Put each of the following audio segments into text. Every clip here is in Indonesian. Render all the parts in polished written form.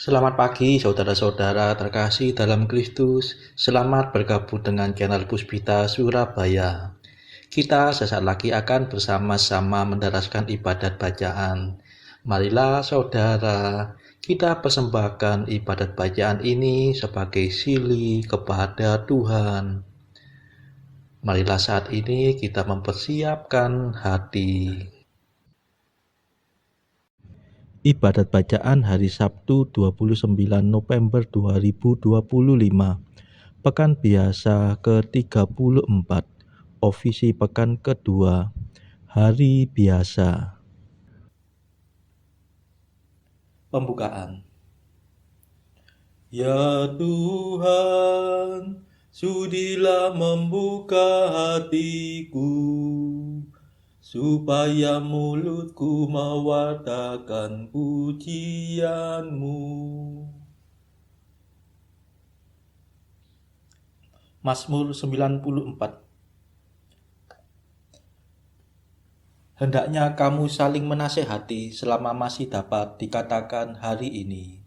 Selamat pagi saudara-saudara terkasih dalam Kristus. Selamat bergabung dengan channel Puspita Surabaya. Kita sesaat lagi akan bersama-sama mendaraskan ibadat bacaan. Marilah saudara, kita persembahkan ibadat bacaan ini sebagai sili kepada Tuhan. Marilah saat ini kita mempersiapkan hati. Ibadat bacaan hari Sabtu 29 November 2025. Pekan biasa ke-34. Ofisi pekan kedua. Hari biasa. Pembukaan. Ya Tuhan, sudilah membuka hatiku, supaya mulutku mewartakan pujian-Mu. Mazmur 94. Hendaknya kamu saling menasehati selama masih dapat dikatakan hari ini.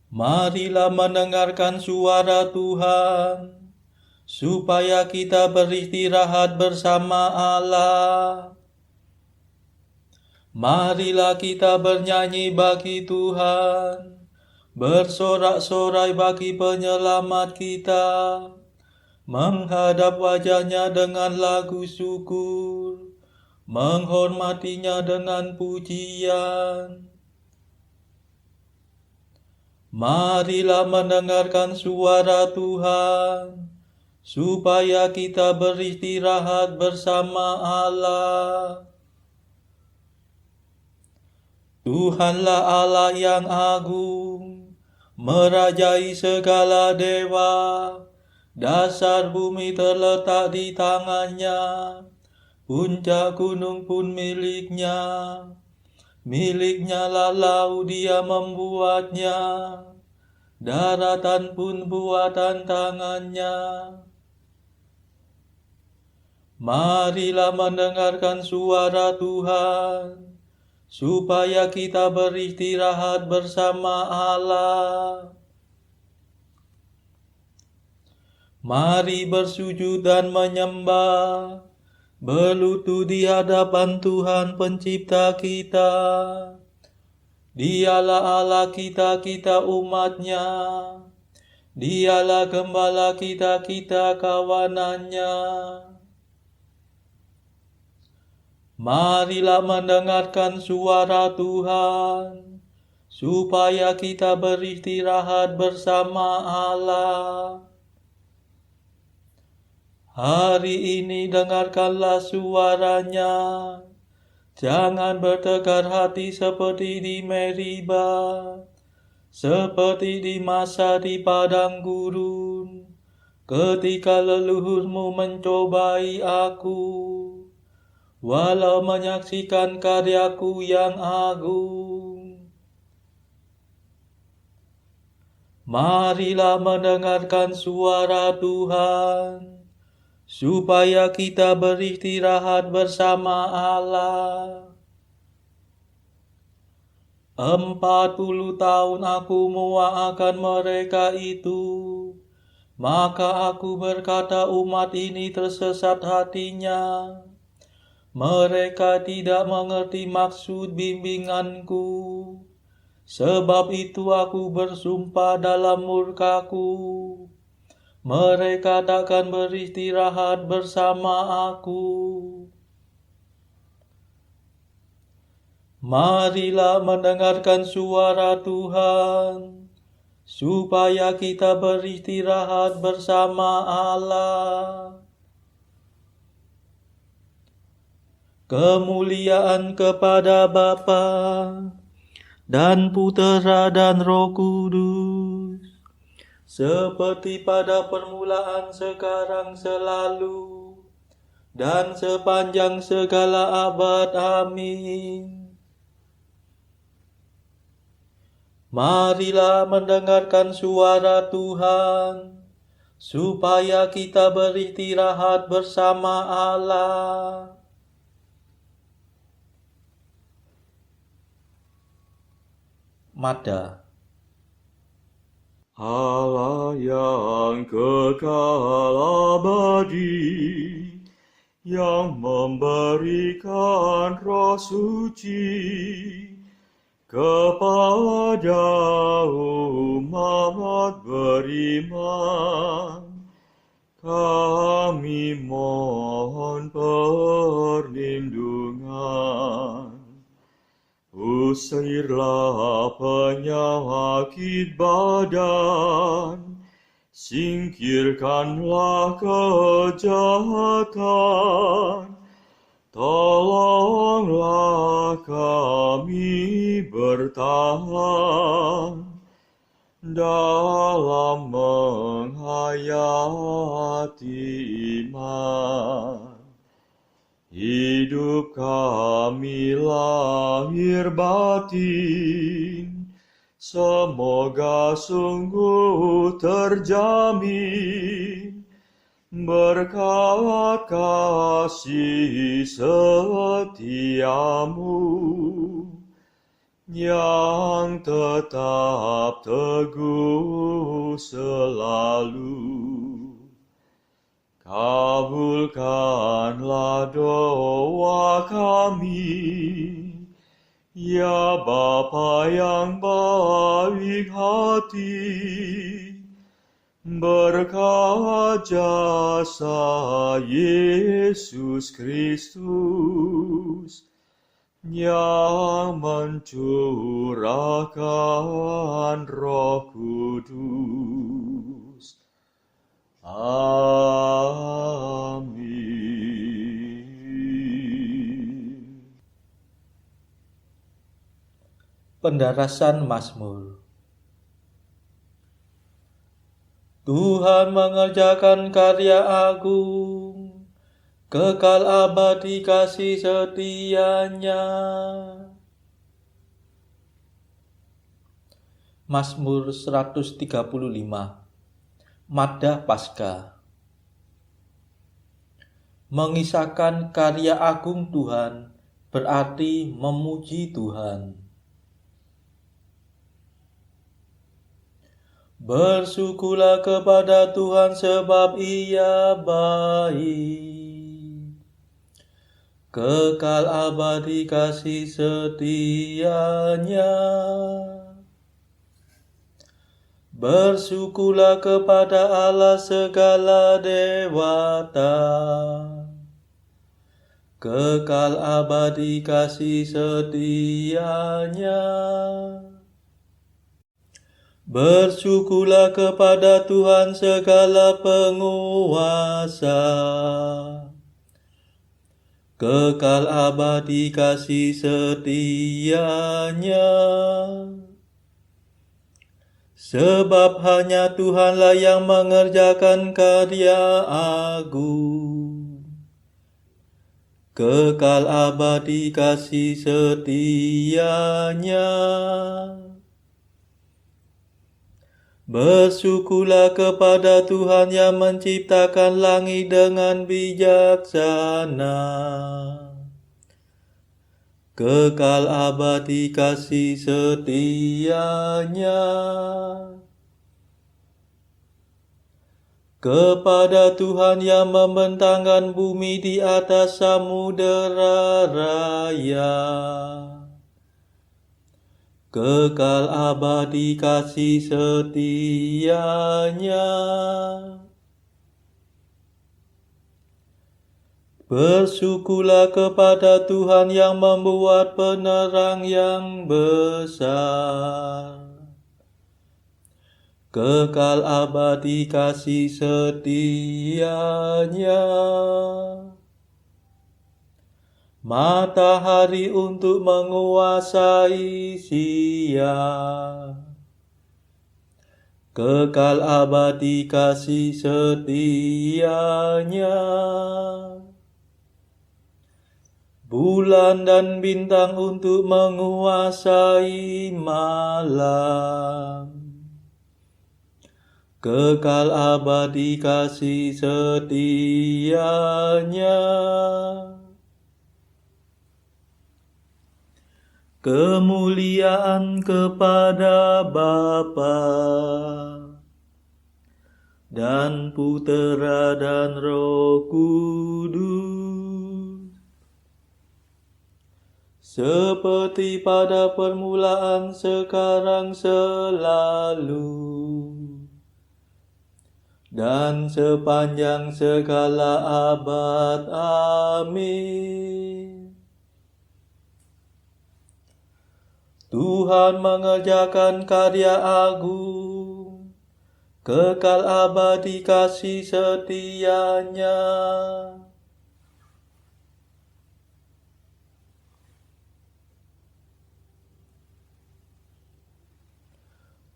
Marilah mendengarkan suara Tuhan, supaya kita beristirahat bersama Allah. Marilah kita bernyanyi bagi Tuhan, bersorak-sorai bagi penyelamat kita, menghadap wajah-Nya dengan lagu syukur, menghormatinya dengan pujian. Marilah mendengarkan suara Tuhan, supaya kita beristirahat bersama Allah. Tuhanlah Allah yang agung, merajai segala dewa. Dasar bumi terletak di tangan-Nya, puncak gunung pun milik-Nya. Milik-Nya lah laut, Dia membuatnya, daratan pun buatan tangan-Nya. Marilah mendengarkan suara Tuhan, supaya kita beristirahat bersama Allah. Mari bersujud dan menyembah, berlutut di hadapan Tuhan Pencipta kita. Dialah Allah kita, kita umat-Nya. Dialah gembala kita, kita kawanan-Nya. Marilah mendengarkan suara Tuhan, supaya kita beristirahat bersama Allah. Hari ini dengarkanlah suara-Nya. Jangan bertegar hati seperti di Meriba, seperti di masa di padang gurun, ketika leluhurmu mencobai aku, walau menyaksikan karyaku yang agung. Marilah mendengarkan suara Tuhan, supaya kita beristirahat bersama Allah. 40 tahun aku muak akan mereka itu, maka aku berkata umat ini tersesat hatinya. Mereka tidak mengerti maksud bimbinganku. Sebab itu aku bersumpah dalam murkaku, mereka takkan beristirahat bersama aku. Marilah mendengarkan suara Tuhan, supaya kita beristirahat bersama Allah. Kemuliaan kepada Bapa dan Putera dan Roh Kudus, seperti pada permulaan, sekarang, selalu, dan sepanjang segala abad. Amin. Marilah mendengarkan suara Tuhan, supaya kita beristirahat bersama Allah. Mada. Allah yang kekal abadi, yang memberikan Roh Suci kepada umat beriman, kami mohon perlindungan. Usirlah penyakit badan, singkirkanlah kejahatan, tolonglah kami bertahan dalam menghayati iman. Hidup kami lahir batin, semoga sungguh terjamin berkat kasih setiamu yang tetap teguh selalu. Kabulkanlah doa kami, ya Bapa yang baik hati, berkat jasa Yesus Kristus yang mencurahkan Roh Kudus. Amin. Pendarasan Mazmur. Tuhan mengerjakan karya agung, kekal abadi kasih setianya. Mazmur 135. Mada Paskah. Mengisahkan karya agung Tuhan berarti memuji Tuhan. Bersyukurlah kepada Tuhan sebab Ia baik, kekal abadi kasih setianya. Bersyukurlah kepada Allah segala dewata, kekal abadi kasih setianya. Bersyukurlah kepada Tuhan segala penguasa, kekal abadi kasih setianya. Sebab hanya Tuhanlah yang mengerjakan karya agung, kekal abadi kasih setianya. Bersyukurlah kepada Tuhan yang menciptakan langit dengan bijaksana, kekal abadi kasih setianya. Kepada Tuhan yang membentangkan bumi di atas samudera raya, kekal abadi kasih setianya. Bersyukurlah kepada Tuhan yang membuat penerang yang besar, kekal abadi kasih setianya. Matahari untuk menguasai siang, kekal abadi kasih setianya. Bulan dan bintang untuk menguasai malam, kekal abadi kasih setianya. Kemuliaan kepada Bapa dan Putera dan Roh Kudus, seperti pada permulaan, sekarang, selalu, dan sepanjang segala abad. Amin. Tuhan mengerjakan karya agung, kekal abadi kasih setia-Nya.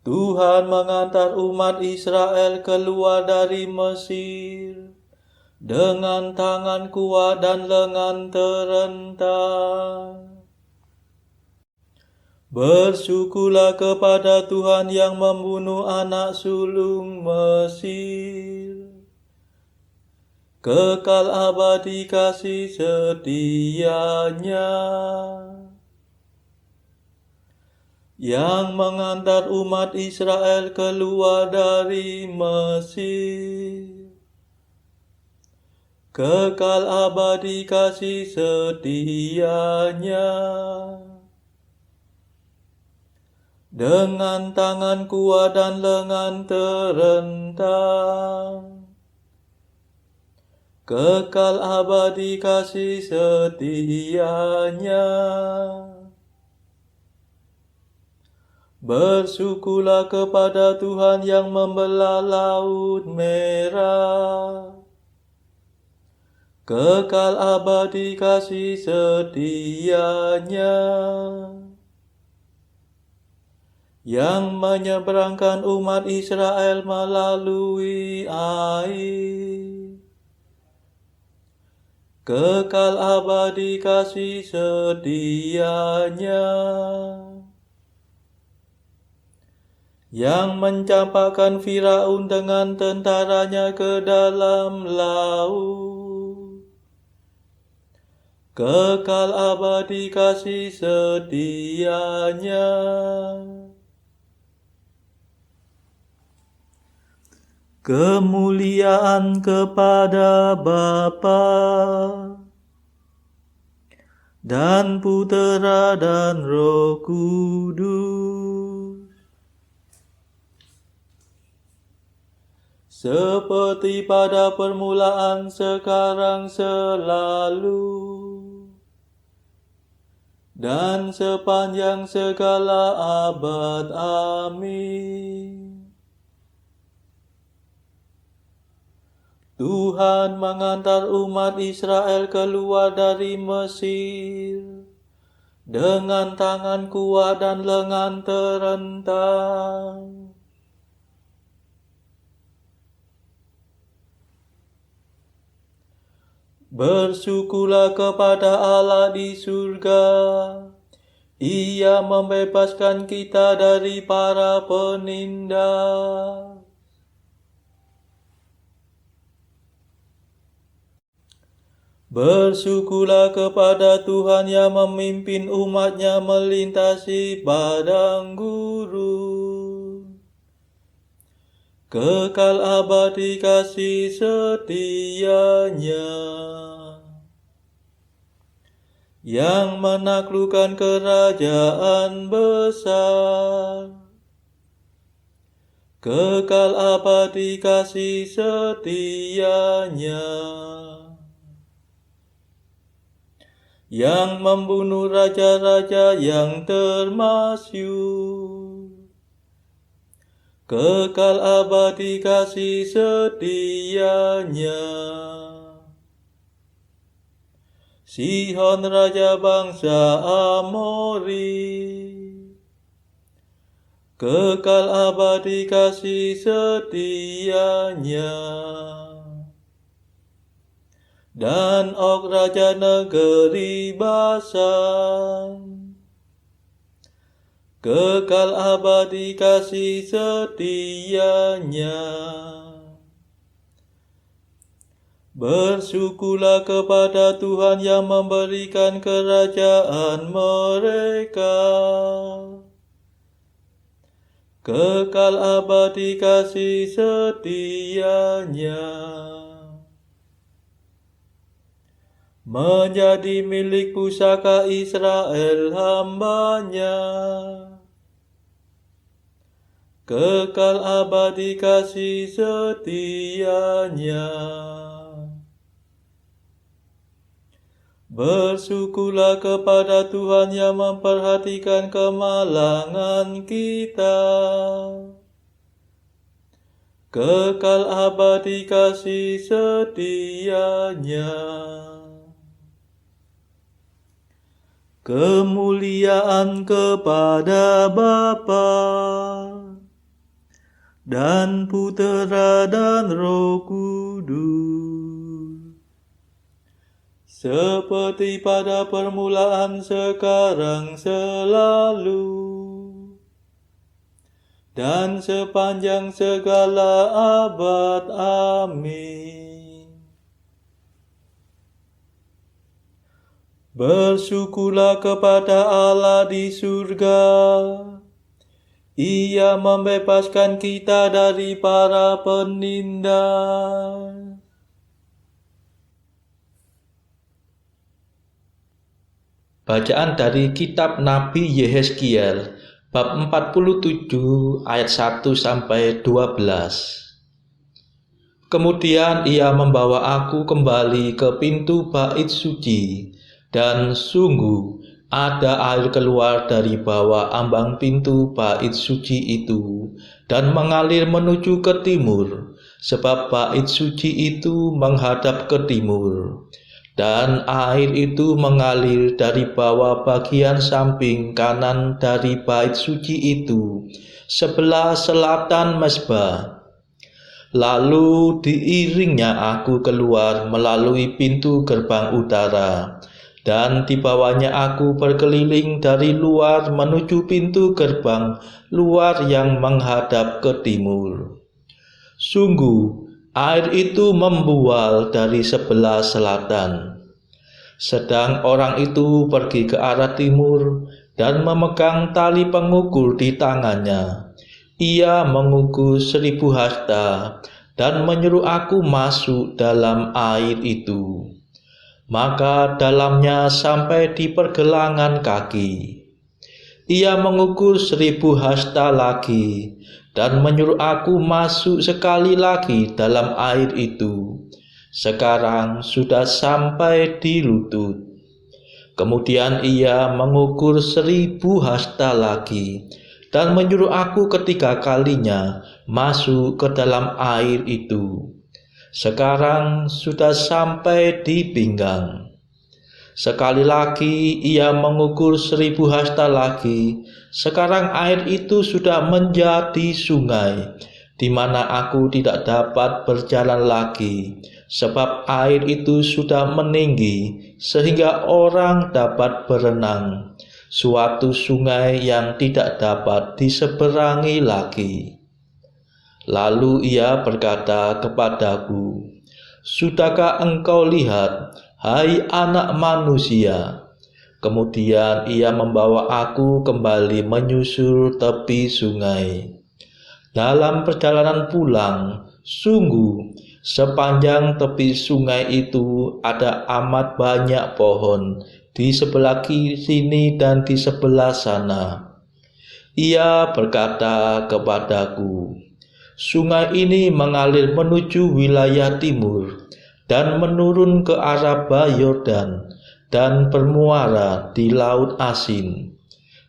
Tuhan mengantar umat Israel keluar dari Mesir dengan tangan kuat dan lengan terentang. Bersyukurlah kepada Tuhan yang membunuh anak sulung Mesir. Kekal abadi kasih setia-Nya, yang mengantar umat Israel keluar dari Mesir. Kekal abadi kasih setia-Nya, dengan tangan kuat dan lengan terentang. Kekal abadi kasih setia-Nya. Bersyukurlah kepada Tuhan yang membelah Laut Merah. Kekal abadi kasih setia-Nya, yang menyeberangkan umat Israel melalui air. Kekal abadi kasih setia-Nya, yang mencampakkan Firaun dengan tentaranya ke dalam laut. Kekal abadi kasih setia-Nya, kemuliaan kepada Bapa dan Putera dan Roh Kudus, seperti pada permulaan, sekarang, selalu, dan sepanjang segala abad. Amin. Tuhan mengantar umat Israel keluar dari Mesir dengan tangan kuat dan lengan terentang. Bersyukurlah kepada Allah di surga. Ia membebaskan kita dari para penindas. Bersyukurlah kepada Tuhan yang memimpin umat-Nya melintasi padang gurun. Kekal abadi kasih setia-Nya, yang menaklukkan kerajaan besar. Kekal abadi kasih setia-Nya, yang membunuh raja-raja yang termasyur. Kekal abadi kasih setia-Nya, Sihon raja bangsa Amori. Kekal abadi kasih setia-Nya, dan Og raja negeri Basan. Kekal abadi kasih setia-Nya, Bersyukurlah kepada Tuhan yang memberikan kerajaan mereka. Kekal abadi kasih setianya, menjadi milik pusaka Israel hamba-Nya. Kekal abadi kasih setianya. Bersyukurlah kepada Tuhan yang memperhatikan kemalangan kita. Kekal abadi kasih setianya. Kemuliaan kepada Bapa dan Putera dan Roh Kudus, seperti pada permulaan, sekarang, selalu, dan sepanjang segala abad. Amin. Bersyukurlah kepada Allah di surga. Ia membebaskan kita dari para penindas. Bacaan dari kitab Nabi Yehezkiel bab 47 ayat 1 sampai 12. Kemudian ia membawa aku kembali ke pintu bait suci, dan sungguh ada air keluar dari bawah ambang pintu bait suci itu dan mengalir menuju ke timur, sebab bait suci itu menghadap ke timur. Dan air itu mengalir dari bawah bagian samping kanan dari bait suci itu, sebelah selatan mezbah. Lalu diiringnya aku keluar melalui pintu gerbang utara, dan dibawanya aku berkeliling dari luar menuju pintu gerbang luar yang menghadap ke timur. Sungguh, air itu membual dari sebelah selatan. Sedang orang itu pergi ke arah timur dan memegang tali pengukur di tangannya. Ia mengukur 1000 hasta dan menyuruh aku masuk dalam air itu. Maka dalamnya sampai di pergelangan kaki. Ia mengukur 1000 hasta lagi dan menyuruh aku masuk sekali lagi dalam air itu. Sekarang sudah sampai di lutut. Kemudian ia mengukur 1000 hasta lagi dan menyuruh aku ketiga kalinya masuk ke dalam air itu. Sekarang sudah sampai di pinggang. Sekali lagi ia mengukur 1000 hasta lagi. Sekarang air itu sudah menjadi sungai, di mana aku tidak dapat berjalan lagi, sebab air itu sudah meninggi sehingga orang dapat berenang, suatu sungai yang tidak dapat diseberangi lagi. Lalu ia berkata kepadaku, "Sudahkah engkau lihat, hai anak manusia?" Kemudian ia membawa aku kembali menyusur tepi sungai. Dalam perjalanan pulang, sungguh sepanjang tepi sungai itu ada amat banyak pohon di sebelah kiri sini dan di sebelah sana. Ia berkata kepadaku, "Sungai ini mengalir menuju wilayah timur dan menurun ke arah Yordan dan bermuara di Laut Asin.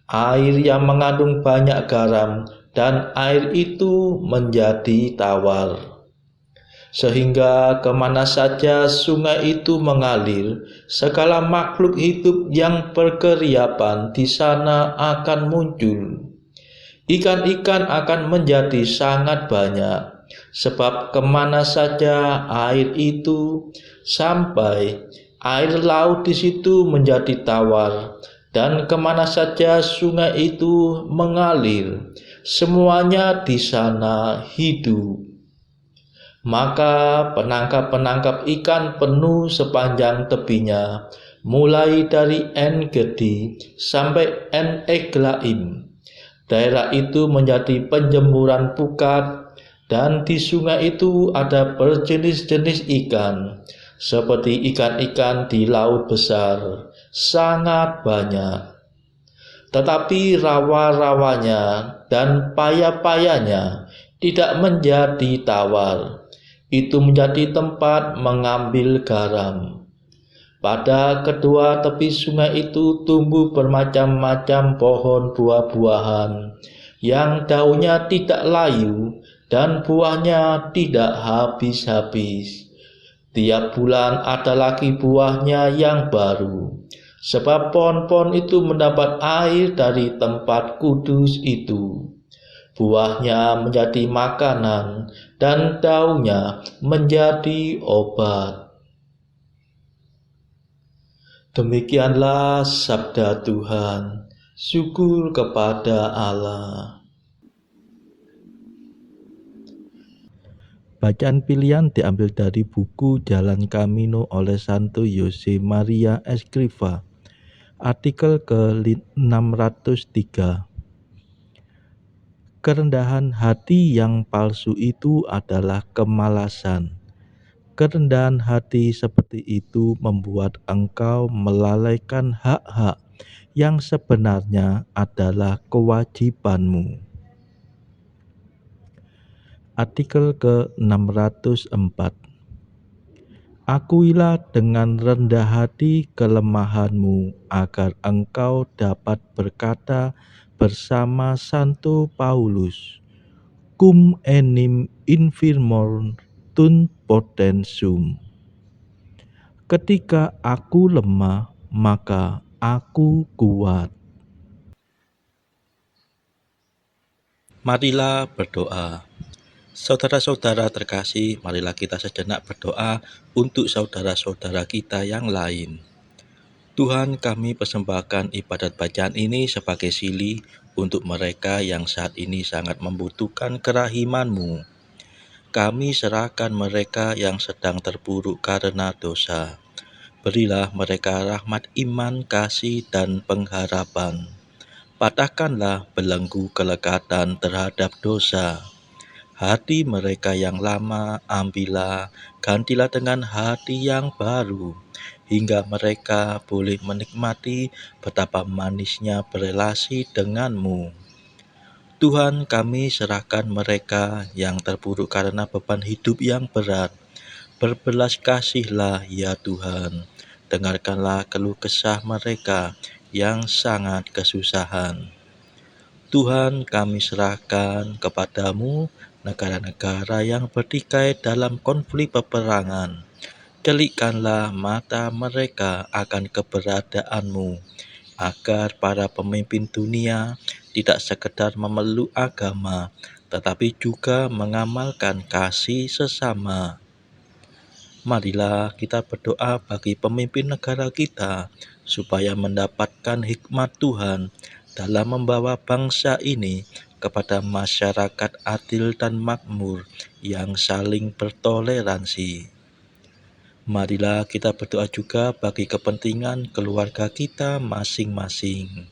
Air yang mengandung banyak garam, dan air itu menjadi tawar. Sehingga kemana saja sungai itu mengalir, segala makhluk hidup yang berkeriapan di sana akan muncul. Ikan-ikan akan menjadi sangat banyak, sebab kemana saja air itu sampai, air laut di situ menjadi tawar, dan kemana saja sungai itu mengalir, semuanya di sana hidup. Maka penangkap-penangkap ikan penuh sepanjang tepinya, mulai dari En-gedi sampai En-eglaim. Daerah itu menjadi penjemuran pukat, dan di sungai itu ada berjenis-jenis ikan, seperti ikan-ikan di laut besar, sangat banyak. Tetapi rawa-rawanya dan paya-payanya tidak menjadi tawar. Itu menjadi tempat mengambil garam. Pada kedua tepi sungai itu tumbuh bermacam-macam pohon buah-buahan yang daunnya tidak layu dan buahnya tidak habis-habis. Tiap bulan ada lagi buahnya yang baru, sebab pohon-pohon itu mendapat air dari tempat kudus itu. Buahnya menjadi makanan dan daunnya menjadi obat. Demikianlah sabda Tuhan. Syukur kepada Allah. Bacaan pilihan diambil dari buku Jalan Camino oleh Santo Jose Maria Escrivá, artikel ke-603. Kerendahan hati yang palsu itu adalah kemalasan. Kerendahan hati seperti itu membuat engkau melalaikan hak-hak yang sebenarnya adalah kewajibanmu. Artikel ke-604. Akuilah dengan rendah hati kelemahanmu, agar engkau dapat berkata bersama Santo Paulus, cum enim infirmor tun potentium. Ketika aku lemah, maka aku kuat. Marilah berdoa. Saudara-saudara terkasih, marilah kita sejenak berdoa untuk saudara-saudara kita yang lain. Tuhan, kami persembahkan ibadat bacaan ini sebagai sili untuk mereka yang saat ini sangat membutuhkan kerahiman-Mu. Kami serahkan mereka yang sedang terpuruk karena dosa. Berilah mereka rahmat iman, kasih, dan pengharapan. Patahkanlah belenggu kelekatan terhadap dosa. Hati mereka yang lama ambillah, gantilah dengan hati yang baru, hingga mereka boleh menikmati betapa manisnya berelasi denganmu. Tuhan, kami serahkan mereka yang terpuruk karena beban hidup yang berat. Berbelas kasihlah ya Tuhan, dengarkanlah keluh kesah mereka yang sangat kesusahan. Tuhan, kami serahkan kepadamu negara-negara yang bertikai dalam konflik peperangan. Celikkanlah mata mereka akan keberadaanmu, agar para pemimpin dunia tidak sekedar memeluk agama, tetapi juga mengamalkan kasih sesama. Marilah kita berdoa bagi pemimpin negara kita, supaya mendapatkan hikmat Tuhan dalam membawa bangsa ini kepada masyarakat adil dan makmur yang saling bertoleransi. Marilah kita berdoa juga bagi kepentingan keluarga kita masing-masing.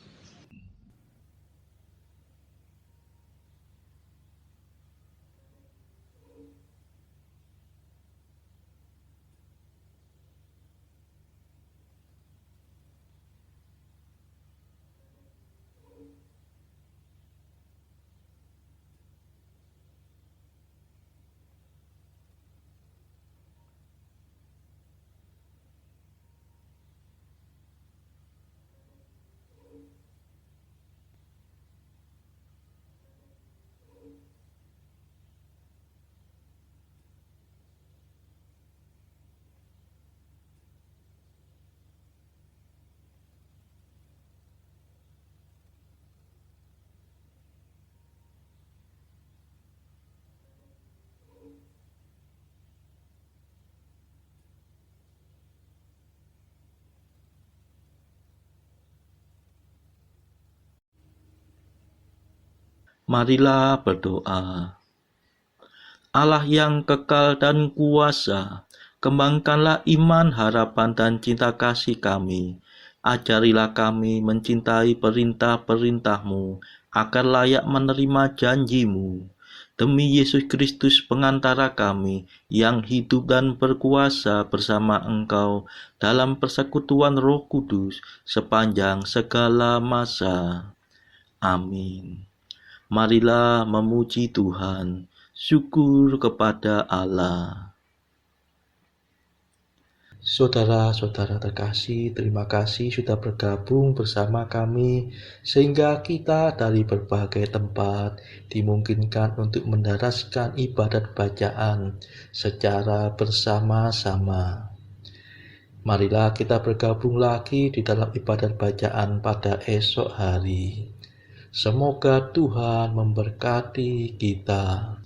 Marilah berdoa. Allah yang kekal dan kuasa, kembangkanlah iman, harapan, dan cinta kasih kami. Ajarilah kami mencintai perintah-perintah-Mu, agar layak menerima janji-Mu. Demi Yesus Kristus pengantara kami, yang hidup dan berkuasa bersama Engkau dalam persekutuan Roh Kudus sepanjang segala masa. Amin. Marilah memuji Tuhan. Syukur kepada Allah. Saudara-saudara terkasih, terima kasih sudah bergabung bersama kami sehingga kita dari berbagai tempat dimungkinkan untuk mendaraskan ibadat bacaan secara bersama-sama. Marilah kita bergabung lagi di dalam ibadat bacaan pada esok hari. Semoga Tuhan memberkati kita.